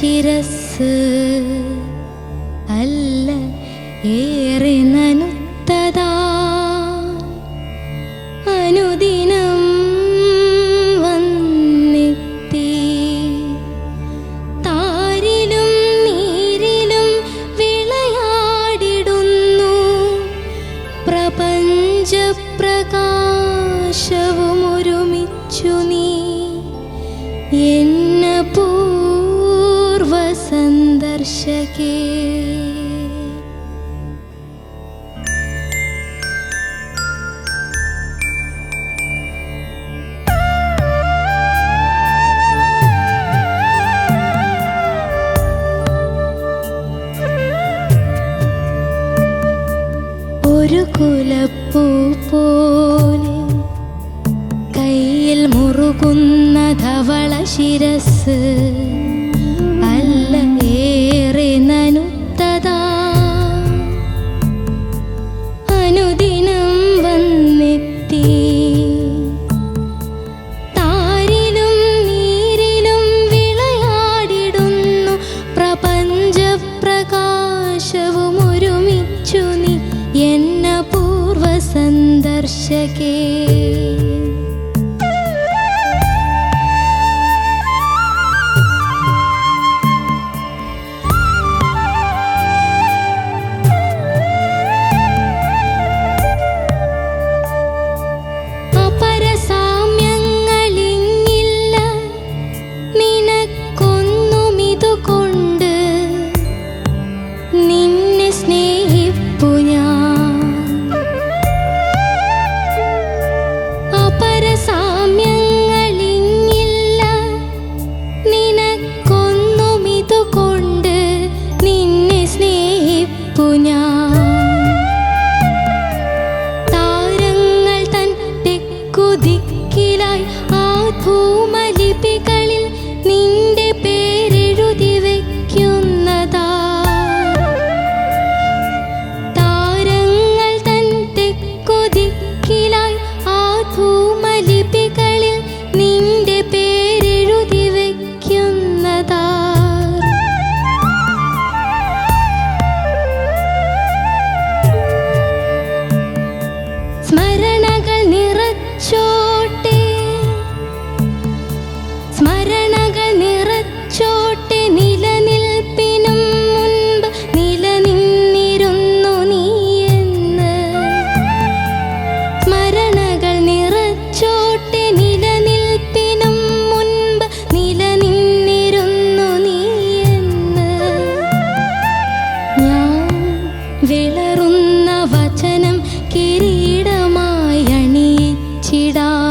ശിരസ് അല്ല ഏറെ നനുത്തതാ അനുദിനം വന്നെത്തി താരിലും നീരിലും വിളയാടിടുന്നു പ്രപഞ്ചപ്രകാശവും ഒരുമിച്ചു നീ എന്ന പൂർവ സന്ദർശകേ. ഒരു കുലപ്പൂ പോലെ കയ്യിൽ മുറുകുന്ന ധവള ശിരസ് അല്ല ഏറെ നനുത്തതാ അനുദിനം വന്നെത്തി താരിലും നീരിലും വിളയാടിടുന്നു പ്രപഞ്ചപ്രകാശവും ഒരുമിച്ചു നീ എന്ന പൂർവ സന്ദർശകേ. അപരസാമ്യങ്ങളിങ്ങില്ല നിനക്കൊന്നുമിതുകൊണ്ട് നിന്നെ സ്നേഹിപ്പു ഞാൻ. അപരസാമ്യങ്ങളിങ്ങില്ല നിനക്കൊന്നുമിതുകൊണ്ട് നിന്നെ സ്നേഹിപ്പു ഞാൻ. താരങ്ങൾ തൻ തെക്കുദിക്കിലായി ആ ഭൂമലിപികളിൽ നിന്റെ പേരെഴുതി വയ്ക്കുന്നതാ. താരങ്ങൾ തൻ തെക്കുദിക്കിലായി ആ ഭൂമലിപികളിൽ നിന്റെ പേരെഴുതി വയ്ക്കുന്നതാ. സ്മരണകൾ നിറച്ചോട്ടെ സ്മരണകൾ നിറച്ചോട്ടെ നിലനിൽപ്പിനും മുൻപ് നിലനിന്നിരുന്നു നീയെന്ന്. സ്മരണകൾ നിറച്ചോട്ടെ നിലനിൽപ്പിനും മുൻപ് നിലനിന്നിരുന്നു നീയെന്ന്. ഞാൻ വിളറുന്ന വചനം കിരീടമായി അണിയിച്ചിടാം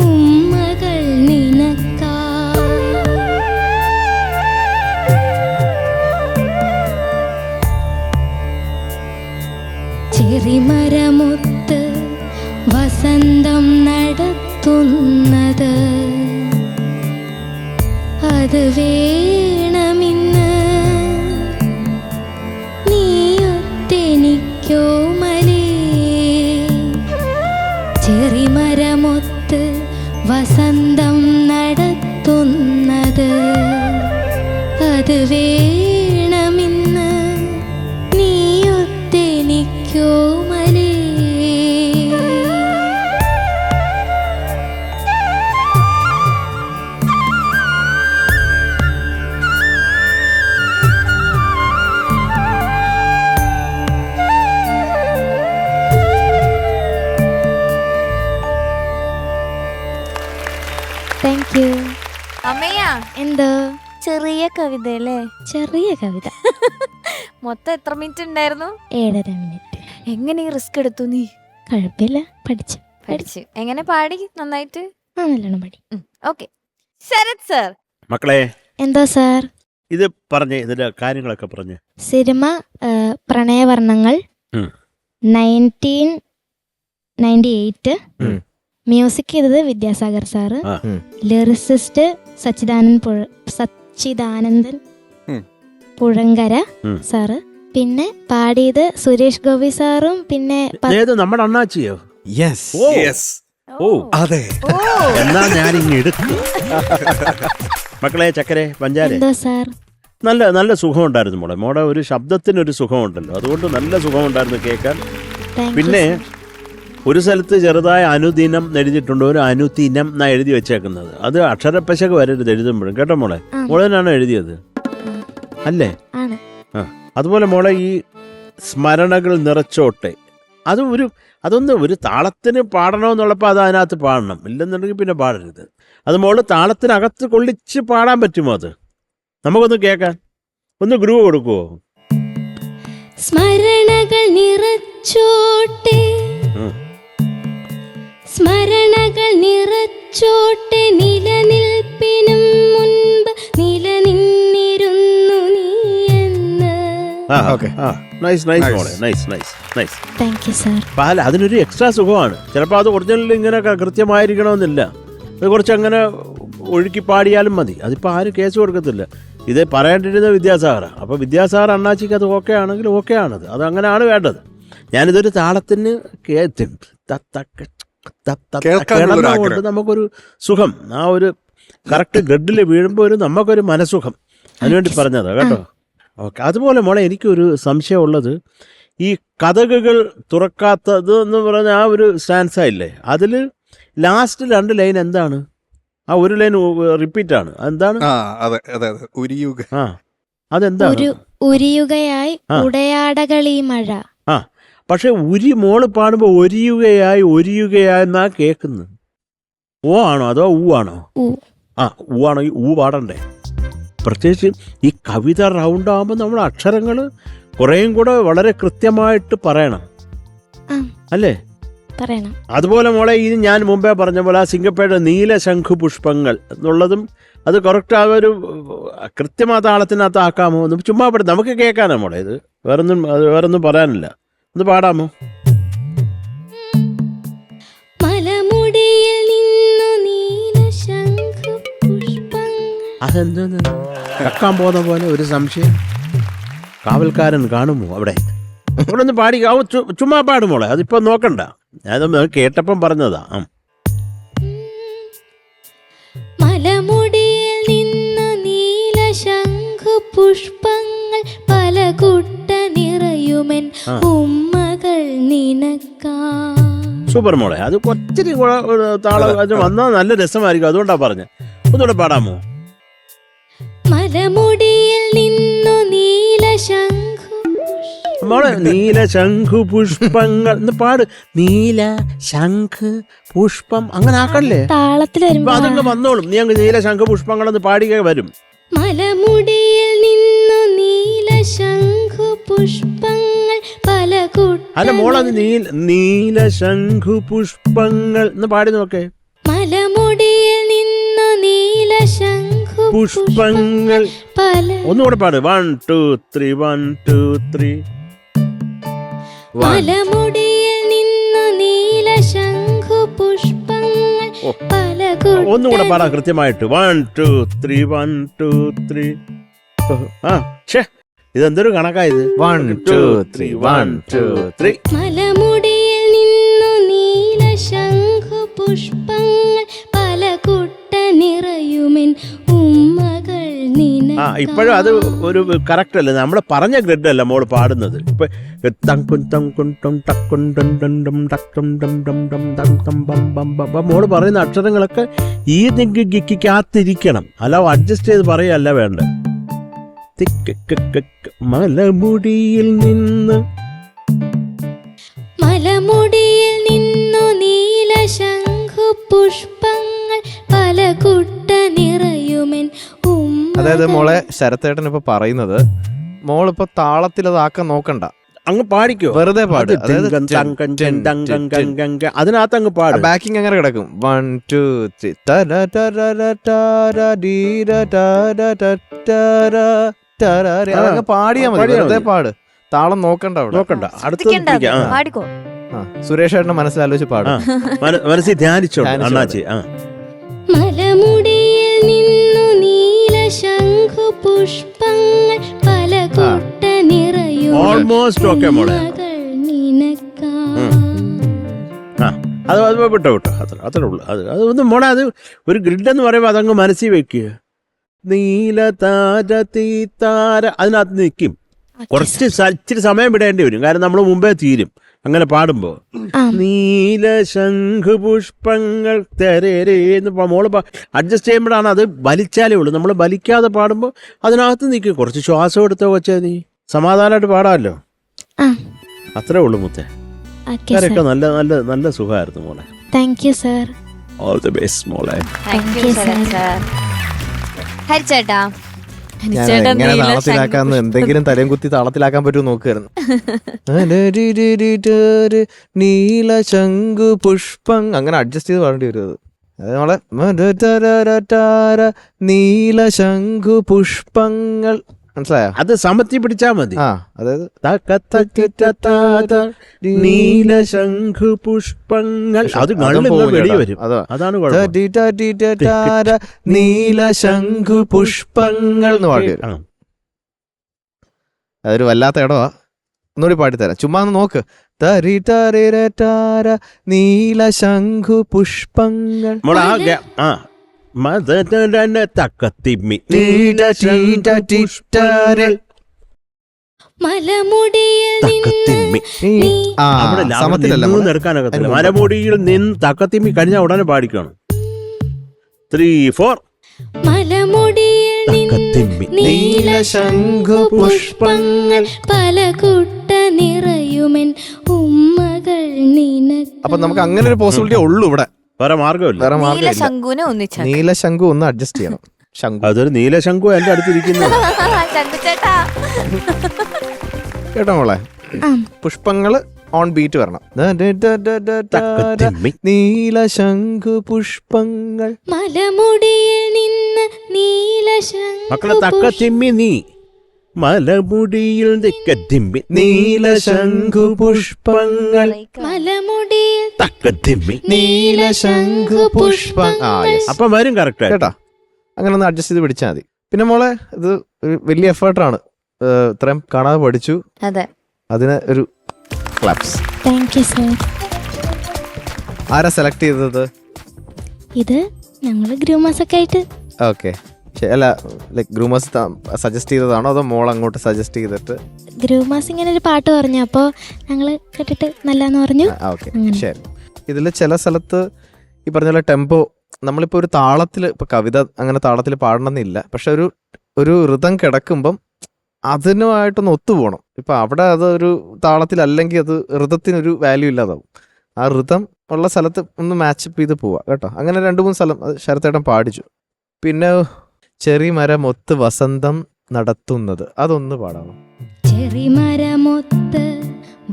ഉമ്മകൾ നിനക്കാ. ചെറിമരമൊത്ത് വസന്തം നടത്തുന്നത് അത് വേണമിന്ന് നീയൊത്തെനിക്കോ മലേ. ചെറിമരമൊത്ത് വസന്തം നടത്തുന്നത് അത് വേണമിന്ന് നീയൊത്തെനിക്കോ മലേ. Thank you. അമ്മയ്യ എന്തോ ചെറിയ കവിത അല്ലേ? ചെറിയ കവിത. മൊത്തം എത്ര മിനിറ്റ് ഉണ്ടായിരുന്നു? 7.5 മിനിറ്റ്. എങ്ങനെ റിസ്ക് എടുത്തു നീ? കുഴപ്പമില്ല, പഠിച്ചു. എങ്ങനെ പാടി? നന്നായിട്ട് നല്ലോണം പാടി. ഓക്കെ. ശരത് സർ. മക്കളെ എന്തോ സാർ? ഇത് പറഞ്ഞേ, ഇതിന്റെ കാര്യങ്ങളൊക്കെ പറഞ്ഞേ. സിനിമ പ്രണയവർണ്ണങ്ങൾ, 1998. മ്യൂസിക് ചെയ്തത് Vidyasagar sir. Lyricist Sachidanandan Puzhankara sir. പിന്നെ പാടിയത് സുരേഷ് ഗോപി സാറും. പിന്നെ നമ്മുടെ അണ്ണാച്ചിയോ? ഓ അതെ, എന്നാ ഞാനിങ്ങ് എടുക്കും. മക്കളെ ചക്കരെ പഞ്ചാര എന്തോ സാർ? നല്ല നല്ല സുഖമുണ്ടായിരുന്നു മോളെ. മോടെ ഒരു ശബ്ദത്തിനൊരു സുഖമുണ്ടല്ലോ, അതുകൊണ്ട് നല്ല സുഖമുണ്ടായിരുന്നു കേൾക്കാൻ. പിന്നെ ഒരു സ്ഥലത്ത് ചെറുതായ അനുദിനം എഴുതിയിട്ടുണ്ട്, ഒരു അനുദിനം എന്നാ എഴുതി വെച്ചേക്കുന്നത്. അത് അക്ഷരപ്പശക വരരുത് എഴുതുമ്പോഴും, കേട്ടോ മോളെ. മോളെ തന്നെയാണോ എഴുതിയത് അല്ലേ? അതുപോലെ മോളെ ഈ സ്മരണകൾ നിറച്ചോട്ടെ, അതൊന്ന് ഒരു താളത്തിന് പാടണമെന്നുള്ളപ്പോൾ അത് അതിനകത്ത് പാടണം, ഇല്ലെന്നുണ്ടെങ്കിൽ പിന്നെ പാടരുത്. അത് മോള് താളത്തിനകത്ത് കൊള്ളിച്ച് പാടാൻ പറ്റുമോ? അത് നമുക്കൊന്ന് കേൾക്കാൻ ഒന്ന് ഗ്രൂവ് കൊടുക്കുവോ? സ്മരണകൾ നിറച്ചോട്ടെ, സ്മരണകൾ നിറച്ചോട്ടെ, നിലനിൽപ്പിനും മുൻപ് നിലനിന്നിരുന്നു നീ എന്ന്. Thank you sir. അതിനൊരു എക്സ്ട്രാ സുഖമാണ്. ചിലപ്പോൾ അത് ഒറിജിനലിൽ ഇങ്ങനെ കൃത്യമായിരിക്കണമെന്നില്ല, അത് കുറച്ച് അങ്ങനെ ഒഴുക്കി പാടിയാലും മതി. അതിപ്പോൾ ആരും കേസ് കൊടുക്കത്തില്ല. ഇത് പറയേണ്ടിരുന്ന വിദ്യാസാഗറാണ്. അപ്പോൾ വിദ്യാസാഗർ അണ്ണാച്ചിക്ക് അത് ഓക്കെ ആണെങ്കിൽ ഓക്കെ ആണത്, അത് അങ്ങനെയാണ് വേണ്ടത്. ഞാനിതൊരു താളത്തിന് കൊണ്ട് നമുക്കൊരു സുഖം, ആ ഒരു കറക്റ്റ് ഗഡിൽ വീഴുമ്പോൾ നമുക്കൊരു മനസുഖം, അതിനുവേണ്ടി പറഞ്ഞതാ കേട്ടോ. ഓക്കെ. അതുപോലെ മോളെ എനിക്കൊരു സംശയമുള്ളത്, ഈ കഥകുകൾ തുറക്കാത്തത് എന്ന് പറഞ്ഞ ആ ഒരു സ്റ്റാൻസ ഇല്ലേ, അതിൽ ലാസ്റ്റ് 2 ലൈൻ എന്താണ്? ആ ഒരു ലൈൻ റിപ്പീറ്റ് ആണ്, എന്താണ്? അതെന്താണ്? ഉരിയുകയായി ഉടയാടകളീ മഴ. പക്ഷെ മോള് പാടുമ്പോൾ ഒരിയുകയായി എന്നാ കേൾക്കുന്നത്. ഓ ആണോ അതോ ഊ ആണോ? ഊ ആണോ? ഈ ഊ പാടണ്ടേ? പ്രത്യേകിച്ച് ഈ കവിത റൗണ്ട് ആകുമ്പോൾ നമ്മൾ അക്ഷരങ്ങൾ കുറേയും കൂടെ വളരെ കൃത്യമായിട്ട് പറയണം, അല്ലേ? പറയണം. അതുപോലെ മോളെ ഇത് ഞാൻ മുമ്പേ പറഞ്ഞ പോലെ ആ സിംഗപ്പയുടെ നീലശംഖു പുഷ്പങ്ങൾ എന്നുള്ളതും അത് കറക്റ്റ് ആ ഒരു കൃത്യമായ താളത്തിനകത്ത് ആക്കാമോ? ഒന്ന് ചുമ്മാ നമുക്ക് കേൾക്കാനാ മോളെ. ഇത് വേറൊന്നും പറയാനില്ല, ഒന്ന് പാടാമോ? മലമുടിയിൽ നിന്നു നീലശംഖു പുഷ്പങ്ങൾ. അതെന്തോന്ന് കക്കാൻ പോകുന്ന പോലെ ഒരു സംശയം, കാവൽക്കാരൻ കാണുമോ അവിടെ? അവിടെ ഒന്ന് പാടി ചുമ്മാ പാടുമോളെ, അതിപ്പോ നോക്കണ്ട, ഞാനത് കേട്ടപ്പം പറഞ്ഞതാ. മലമുടിയിൽ നിന്നു നീലശംഖു പുഷ്പങ്ങൾ പല കുട്ട നിറയുമെൻ ഉമ്മകൾ നിനക്കാ. സൂപ്പർ മോളെ, അത് ഒത്തിരി താളം വന്നാൽ നല്ല രസമായിരിക്കും, അതുകൊണ്ടാ പറഞ്ഞ. ഒന്നുകൂടെ പാടാമോ? മലമുടിയിൽ നിന്നു നീലശംഖു മോളെ നീലശംഖു പുഷ്പങ്ങൾ എന്ന് പാട്. നീല ശംഖ് പുഷ്പം അങ്ങനെ ആക്കല്ലേ, താളത്തിൽ വരുമ്പോ അതങ്ങ് വന്നോളും. നീ അങ്ങ് നീലശംഖു പുഷ്പങ്ങൾ എന്ന് പാടിയ വരും. മലമുടിയിൽ നിന്നു നീലശംഖു പുഷ്പങ്ങൾ പല കുട്ട. അല്ല മോളത് നീലശംഖു പുഷ്പങ്ങൾ എന്ന് പാടി നോക്കേ. മലമുടിയിൽ നിന്നു നീലശംഖു പുഷ്പങ്ങൾ. പല ഒന്നുകൂടെ പാട്. 1 2 3 1 2 3. മലമുടിയിൽ നിന്നു നീലശംഖു പുഷ്പങ്ങൾ ഓ. പല ഒന്നുകൂടെ പാടാ കൃത്യമായിട്ട്. 1 2 3 1 2 3. ആ ഛേ, ഇതെന്തൊരു കണക്കായത്. 1 2 3 1 2 3. മലമുടിയിൽ നിന്നു നീലശംഖു പുഷ്പങ്ങൾ പല കുട്ട നിറയുമെൻ ഉമ്മകൾ ആ ഇപ്പോഴും അത് ഒരു കറക്റ്റ് അല്ല. നമ്മള് പറഞ്ഞ ഗ്രിഡ് അല്ല മോള് പാടുന്നത്. ഇപ്പൊ മോള് പറയുന്ന അക്ഷരങ്ങളൊക്കെ ഈ ഗിക്കാത്തിരിക്കണം. അല്ല അഡ്ജസ്റ്റ് ചെയ്ത് പറയല്ല വേണ്ട. മലമുടിയിൽ നിന്ന് മലമുടിയിൽ നിന്നു നീലശംഖു പുഷ്പങ്ങൾ പല കുട്ട നിറയുമെൻ അതായത് മോളെ ശരത്തേട്ടൻ ഇപ്പൊ പറയുന്നത് മോളിപ്പോ താളത്തിൽ അതാക്കാൻ നോക്കണ്ട, അങ്ങ് പാടിക്കോ, വെറുതെ പാട്. അതിനകത്ത് അങ്ങ് പാട്. ബാക്കിങ് അങ്ങനെ കിടക്കും. 1 2 3 അതങ്ങ് പാടിയാ മതി, വെറുതെ പാട്. താളം നോക്കണ്ട അവിടെ, നോക്കണ്ട. ശ്രദ്ധിക്കണ്ട അത്. അടുത്ത പാടിക്കോ. സുരേഷ് ഏട്ടനെ മനസ്സിലാലോചിച്ച് പാടും. മനസ്സിൽ ധ്യാനിച്ചോ അണ്ണാച്ചി. മലമുടിയിൽ നിന്നു നീലശംഖു പുഷ്പങ്ങൾ പല കുട്ട നിറയും ഓൾമോസ്റ്റ് ഓക്കെ മോളെ. അത് വിട്ടോ അത്രേ ഉള്ളു. അത് ഒന്ന് മോളെ, അത് ഒരു ഗ്രിഡ് എന്ന് പറയുമ്പോൾ അതങ്ങ് മനസ്സിൽ വെക്കുക. നീല താര തീത്താര അതിനകത്ത് നിൽക്കും. കുറച്ച് ഇച്ചിരി സമയം വിടേണ്ടി വരും, കാരണം നമ്മൾ മുമ്പേ തീരും അങ്ങനെ പാടുമ്പോ. നീല ശംഖു പുഷ്പങ്ങൾ തെരേന്ന് മോള് അഡ്ജസ്റ്റ് ചെയ്യുമ്പോഴാണ് അത് വലിച്ചാലേ ഉള്ളൂ. നമ്മൾ വലിക്കാതെ പാടുമ്പോ അതിനകത്ത് നിൽക്കും. കുറച്ച് ശ്വാസം എടുത്തോ വെച്ചാൽ നീ സമാധാനമായിട്ട് പാടാമല്ലോ. അത്രേ ഉള്ളൂ മുത്തേ. ഒക്കെ നല്ല നല്ല നല്ല സുഖമായിരുന്നു മോളെ. Thank you sir. All the best മോളെ. Thank you, Sarath sir. ഹരിച്ചേട്ടാ, ഞാൻ എങ്ങനെ താളത്തിലാക്കാന്ന് എന്തെങ്കിലും തലയും കുത്തി താളത്തിലാക്കാൻ പറ്റുമോ നോക്കുമായിരുന്നു. നീല ശംഖു പുഷ്പം അങ്ങനെ അഡ്ജസ്റ്റ് ചെയ്ത് പാടേണ്ടി വരും. അത് നമ്മളെ നീല ശംഖു പുഷ്പങ്ങൾ മനസ്സിലായോ? അത് സമത്തി പിടിച്ചാ മതി. ആ അതായത് നീല ശംഖു പുഷ്പങ്ങൾ അത് വെടി വരും. അതാണ് നീല ശംഖു പുഷ്പങ്ങൾ എന്ന് പാടി വരും. അതൊരു വല്ലാത്ത ഇടവാ. ഒന്നുകൂടി പാടിത്തരാം, ചുമ്മാ ഒന്ന് നോക്ക്. നീല ശംഖു പുഷ്പങ്ങൾ തക്കത്തിമ്മി മലമുടിയിൽ എടുക്കാനൊക്കത്തില്ല. മലമുടിയിൽ നിന്ന് തക്കത്തിമ്മി കഴിഞ്ഞാൽ ഉടനെ പാടിക്കണം. 3 4 മലമുടിയിൽ തക്കത്തിമ്മി നീല ശംഖു പുഷ്പങ്ങൾ പല കുട്ട നിറയുമെൻ ഉമ്മകൾ നിനക്ക്. അപ്പൊ നമുക്ക് അങ്ങനെ ഒരു പോസിബിലിറ്റി ഉള്ളൂ ഇവിടെ, വേറെ മാർഗമില്ല. വേറെ മാർഗം. നീലശംഖുവിനെ ഒന്നിച്ചാ നീലശംഖു ഒന്ന് അഡ്ജസ്റ്റ് ചെയ്യണം. ശംഖു അതൊരു നീലശംഖു എന്റെ അടുത്തിരിക്കുന്നത്. ശംഖുചേട്ടാ കേട്ടോ മോളെ, പുഷ്പങ്ങള് ഓൺ ബീറ്റ് വരണം. നീലശംഖു പുഷ്പങ്ങൾ മലമുടിയിൽ നിന്ന് മക്കളെ നീലശംഖു തക്കത്തിമ്മി നീ മലമുടിയിൽ തിക്കത്തിമ്മി നീലശംഖു പുഷ്പങ്ങൾ മലമുടിയിൽ തക്കത്തിമ്മി നീലശംഖു പുഷ്പം. ആ യെസ്, അപ്പൊ വരും കറക്റ്റ് കേട്ടോ. അങ്ങനെ ഒന്ന് അഡ്ജസ്റ്റ് ചെയ്ത് പിടിച്ചാൽ മതി. പിന്നെ മോളെ ഇത് ഒരു വലിയ എഫേർട്ടാണ്, ഇത്രയും കാണാതെ പഠിച്ചു. അതെ, അതിന് ഒരു ക്ലാപ്സ്. Thank you sir. ആരാ സെലക്ട് ചെയ്തത്? ഇത് ഞങ്ങള് ഗ്രൂമേഴ്സൊക്കെ ആയിട്ട്. ഓക്കെ, അല്ല ലൈക് ഗ്രൂമേഴ്സ് സജസ്റ്റ് ചെയ്തതാണോ അതോ മോൾ അങ്ങോട്ട് സജസ്റ്റ് ചെയ്തിട്ട്? ഗ്രൂമേഴ്സ് ഇങ്ങനെ ഒരു പാട്ട് പറഞ്ഞു, അപ്പോൾ ഞങ്ങള് കേട്ടിട്ട് നല്ലതെന്ന് പറഞ്ഞു. ഓക്കെ ശരി. ഇതിൽ ചില സ്ഥലത്ത് ഈ പറഞ്ഞ പോലെ ടെമ്പോ നമ്മളിപ്പോൾ ഒരു താളത്തിൽ, ഇപ്പോൾ കവിത അങ്ങനെ താളത്തിൽ പാടണമെന്നില്ല, പക്ഷെ ഒരു ഋതം കിടക്കുമ്പം അതിനുമായിട്ടൊന്ന് ഒത്തുപോകണം. ഇപ്പം അവിടെ അതൊരു താളത്തിലല്ലെങ്കിൽ അത് ഋതത്തിനൊരു വാല്യൂ ഇല്ലാതാവും. ആ ഋതം ഉള്ള സ്ഥലത്ത് ഒന്ന് മാച്ചപ്പ് ചെയ്ത് പോവാം കേട്ടോ. അങ്ങനെ 2-3 സ്ഥലം അത് ശരത്തേട്ടൻ പാടിച്ചു. പിന്നെ ചെറിമരമൊത്ത് വസന്തം നടത്തുന്നത്, അതൊന്ന് പാടാമോ? ചെറിമരമൊത്ത്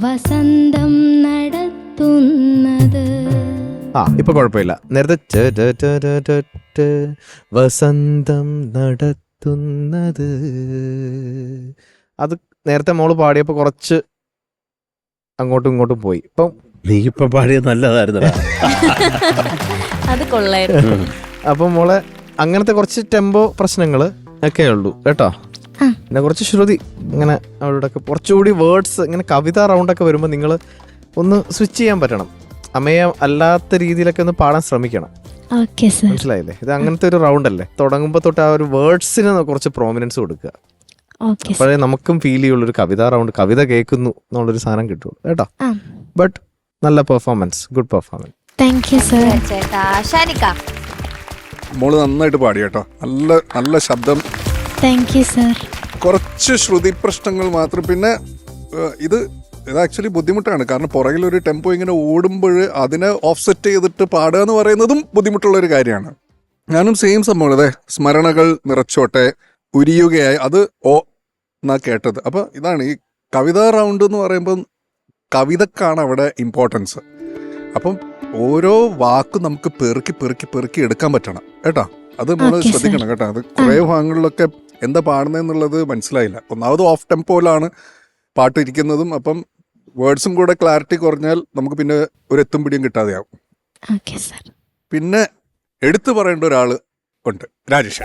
വസന്തം നടത്തുന്നത് ഇപ്പൊ കുഴപ്പമില്ല. നേരത്തെ വസന്തം നടത്തുന്നത് അത് നേരത്തെ മോള് പാടിയപ്പോ കുറച്ച് അങ്ങോട്ടും ഇങ്ങോട്ടും പോയി. ഇപ്പം നീ ഇപ്പൊ പാടിയത് നല്ലതായിരുന്നു. അത് കൊള്ളായിരുന്നു. അപ്പം മോളെ അങ്ങനത്തെ കുറച്ച് ടെമ്പോ പ്രശ്നങ്ങൾ ഒക്കെ ഉള്ളൂ കേട്ടോ. പിന്നെ കുറച്ച് ശ്രുതി ഇങ്ങനെ അവരോടൊക്കെ കുറച്ചുകൂടി വേർഡ്സ് ഇങ്ങനെ കവിത റൗണ്ടൊക്കെ വരുമ്പോൾ നിങ്ങൾ ഒന്ന് സ്വിച്ച് ചെയ്യാൻ പറ്റണം. അമേയം അല്ലാത്ത രീതിയിലൊക്കെ ഒന്ന് പാടാൻ ശ്രമിക്കണം. മനസ്സിലായില്ലേ? ഇത് അങ്ങനത്തെ ഒരു റൗണ്ട് അല്ലേ. തുടങ്ങുമ്പോൾ തൊട്ട് ആ ഒരു വേർഡ്സിന് കുറച്ച് പ്രോമിനൻസ് കൊടുക്കുക. അപ്പോഴേ നമുക്കും ഫീൽ ചെയ്യുള്ളൂ ഒരു കവിത റൗണ്ട്, കവിത കേൾക്കുന്നു എന്നുള്ളൊരു സാധനം കിട്ടുള്ളൂ കേട്ടോ. ബട്ട് നല്ല പെർഫോമൻസ്, ഗുഡ് പെർഫോമൻസ്. ചേട്ടാ. ഷാനിക്ക മോള് നന്നായിട്ട് പാടി കേട്ടോ. നല്ല നല്ല ശബ്ദം. കുറച്ച് ശ്രുതി പ്രശ്നങ്ങൾ മാത്രം. പിന്നെ ഇത് ആക്ച്വലി ബുദ്ധിമുട്ടാണ്. കാരണം പുറകിലൊരു ടെമ്പോ ഇങ്ങനെ ഓടുമ്പോൾ അതിനെ ഓഫ്സെറ്റ് ചെയ്തിട്ട് പാടുക എന്ന് പറയുന്നതും ബുദ്ധിമുട്ടുള്ളൊരു കാര്യമാണ്. ഞാനും സെയിം സംഭവം. അതെ, സ്മരണകൾ നിറച്ചോട്ടെ ഉരിയുകയായി, അത് ഓ എന്നാ കേട്ടത്. അപ്പം ഇതാണ് ഈ കവിതാ റൗണ്ട് എന്ന് പറയുമ്പം കവിതക്കാണ് അവിടെ ഇമ്പോർട്ടൻസ്. അപ്പം ഓരോ വാക്കും നമുക്ക് പെറുക്കി പെറുക്കി പെറുക്കി എടുക്കാൻ പറ്റണം കേട്ടോ. അത് നമ്മൾ ശ്രദ്ധിക്കണം കേട്ടോ. അത് കുറേ ഭാഗങ്ങളിലൊക്കെ എന്താ പാടുന്നതെന്നുള്ളത് മനസ്സിലായില്ല. ഒന്നാമത് ഓഫ് ടെമ്പോയിലാണ് പാട്ട് ഇരിക്കുന്നതും. അപ്പം വേർഡ്സും കൂടെ ക്ലാരിറ്റി കുറഞ്ഞാൽ നമുക്ക് പിന്നെ ഒരു എത്തും പിടിയും കിട്ടാതെയാവും. പിന്നെ എടുത്തു പറയേണ്ട ഒരാൾ ഉണ്ട്, രാജേഷ്.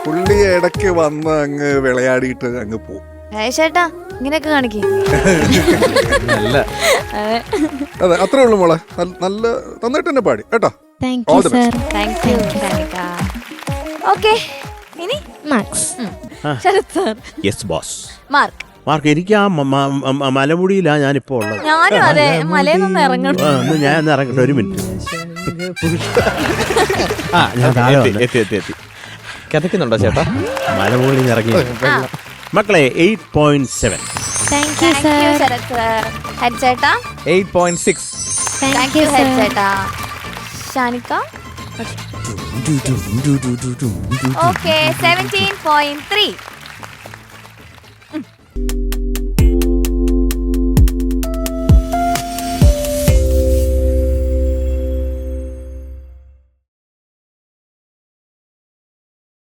പുള്ളി ഇടയ്ക്ക് വന്ന് അങ്ങ് വിളയാടിയിട്ട് അങ്ങ് പോവും. ചേട്ടാ ഇങ്ങനെയൊക്കെ കാണിക്കും. അതെ, അത്രേ ഉള്ളൂ മോളെ. നല്ല നന്നായിട്ട് തന്നെ പാടി കേട്ടോ. ഓക്കെ, ഇനി Sarath sir. Yes boss. Mark. എനിക്ക് ആ മലമുടിയിലാ ഞാനിപ്പോ ഉള്ളത്. ഞാനും അതെ, മലയിൽ നിന്ന് ഇറങ്ങണം. ഞാൻ ഒന്ന് ഇറങ്ങട്ടെ, ഒരു മിനിറ്റ്. എത്തി കിതക്കുന്നുണ്ടോ ചേട്ടാ? മലമുകളിൽ ഇറങ്ങി മക്കളെ. 8.7. ശരത് സർ. ഹരിച്ചേട്ടാ 8.6. ഹരിച്ചേട്ടാ. ഷാനിക്ക ഓക്കെ 17.3.